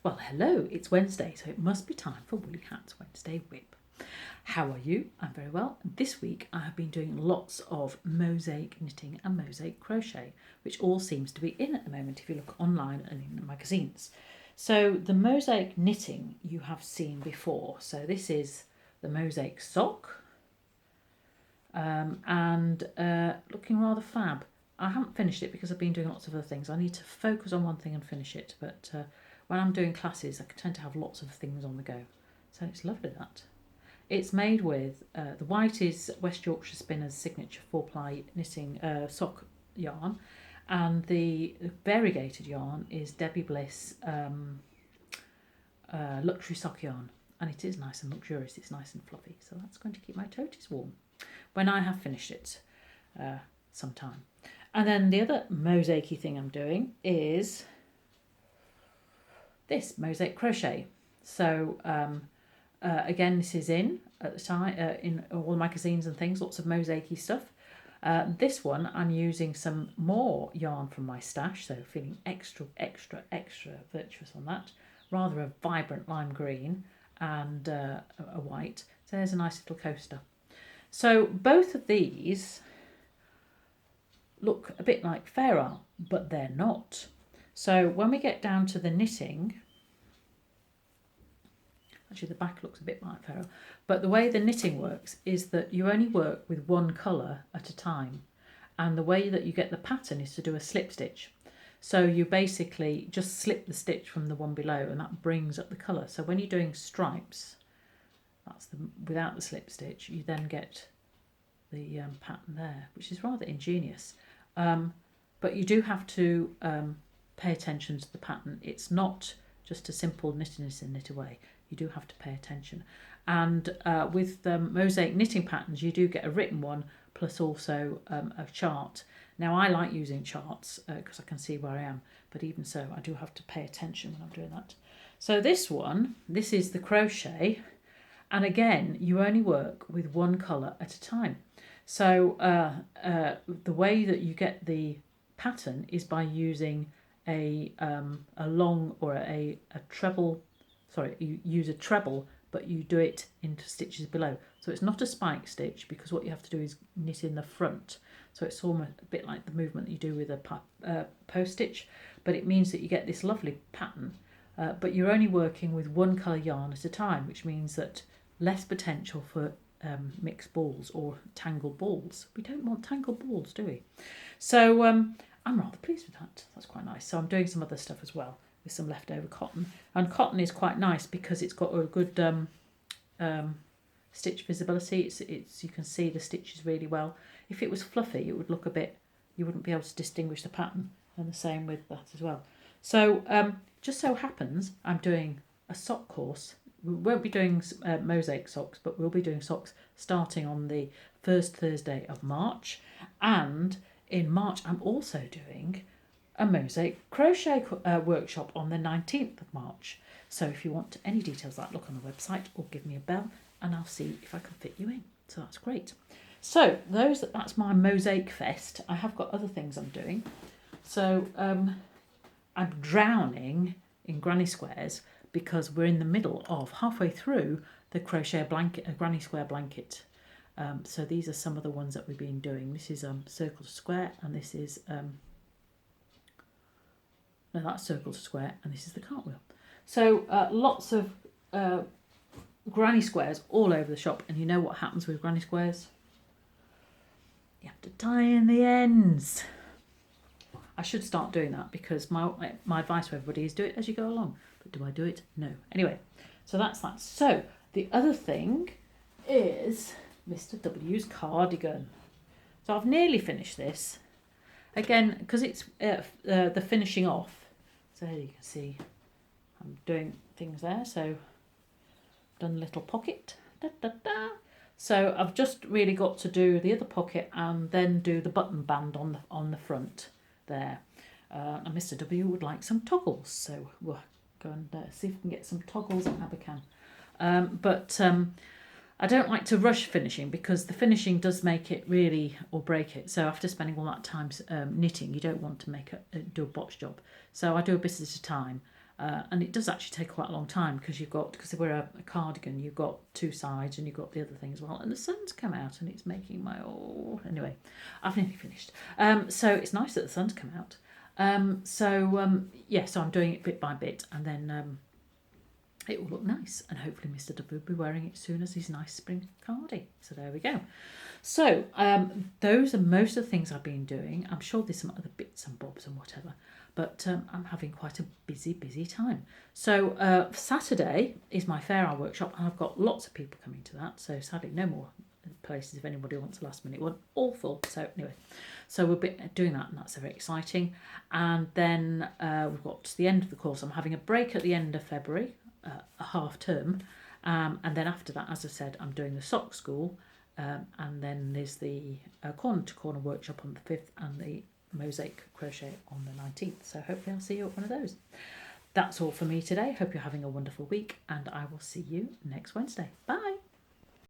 Well, hello, it's Wednesday, so it must be time for Woolly Hat's Wednesday WIP. How are you? I'm very well. This week I have been doing lots of mosaic knitting and mosaic crochet, which all seems to be in at the moment if you look online and in the magazines. So the mosaic knitting you have seen before. So this is the Mosaic Sock and looking rather fab. I haven't finished it because I've been doing lots of other things. I need to focus on one thing and finish it, but when I'm doing classes I tend to have lots of things on the go. So it's lovely that. It's made with, the white is West Yorkshire Spinners signature 4-ply knitting sock yarn, and the variegated yarn is Debbie Bliss luxury sock yarn, and it is nice and luxurious, it's nice and fluffy, so that's going to keep my toties warm when I have finished it sometime. And then the other mosaic-y thing I'm doing is this Mosaic Crochet. So again, this is in at the time in all the magazines and things, lots of mosaic-y stuff. This one I'm using some more yarn from my stash, so feeling extra virtuous on that. Rather a vibrant lime green and a white. So there's a nice little coaster. So both of these look a bit like fair art, but they're not. So when we get down to the knitting, actually the back looks a bit like fair art, but the way the knitting works is that you only work with one colour at a time, and the way that you get the pattern is to do a slip stitch. So you basically just slip the stitch from the one below and that brings up the colour. So when you're doing stripes, that's without the slip stitch, you then get the pattern there, which is rather ingenious. But you do have to pay attention to the pattern. It's not just a simple knit in and knit away. You do have to pay attention. And with mosaic knitting patterns, you do get a written one plus also a chart. Now I like using charts because I can see where I am, but even so I do have to pay attention when I'm doing that. So this one, this is the crochet, and again you only work with one colour at a time. So the way that you get the pattern is by using a long or a treble, sorry, you use a treble, but you do it into stitches below. So it's not a spike stitch, because what you have to do is knit in the front. So it's almost a bit like the movement that you do with a post stitch, but it means that you get this lovely pattern, but you're only working with one colour yarn at a time, which means that less potential for mixed balls or tangled balls. We don't want tangled balls, do we? So I'm rather pleased with that. That's quite nice. So I'm doing some other stuff as well with some leftover cotton, and cotton is quite nice because it's got a good stitch visibility. It's you can see the stitches really well. If it was fluffy, it would look a bit, you wouldn't be able to distinguish the pattern, and the same with that as well. So just so happens I'm doing a sock course. We won't be doing mosaic socks, but we'll be doing socks starting on the first Thursday of March, and in March I'm also doing a mosaic crochet workshop on the 19th of March. So if you want any details of that, look on the website or give me a bell and I'll see if I can fit you in. So that's great. So that's my mosaic fest. I have got other things I'm doing. So I'm drowning in granny squares because we're in the middle of halfway through the crochet blanket, a granny square blanket. So these are some of the ones that we've been doing. This is circle to square, and this is no, that's circle to square, and this is the cartwheel. So lots of granny squares all over the shop, and you know what happens with granny squares? You have to tie in the ends. I should start doing that, because my advice to everybody is do it as you go along. But do I do it? No. Anyway, so that's that. So the other thing is Mr. W's cardigan. So I've nearly finished this. Again, because it's the finishing off. So you can see I'm doing things there. So done a little pocket. Da, da, da. So I've just really got to do the other pocket and then do the button band on the front there. And Mr. W would like some toggles, so we'll go and see if we can get some toggles at Abercan. But I don't like to rush finishing, because the finishing does make it really or break it. So after spending all that time knitting, you don't want to do a botch job. So I do a bit at a time, And it does actually take quite a long time because we're a cardigan, you've got two sides and you've got the other thing as well. And the sun's come out and it's making my anyway, I've nearly finished. So it's nice that the sun's come out. So I'm doing it bit by bit, and then it will look nice, and hopefully Mr. W will be wearing it soon as his nice spring cardi. So there we go. So those are most of the things I've been doing. I'm sure there's some other bits and bobs and whatever, but I'm having quite a busy time. So Saturday is my fair hour workshop, and I've got lots of people coming to that. So sadly, no more places if anybody wants a last minute one. All full. So anyway, so we'll be doing that, and that's very exciting. And then we've got to the end of the course. I'm having a break at the end of February, a half term, and then after that, as I said, I'm doing the sock school, and then there's the corner to corner workshop on the 5th and the Mosaic Crochet on the 19th. So hopefully I'll see you at one of those. That's all for me today. Hope you're having a wonderful week, and I will see you next Wednesday. Bye.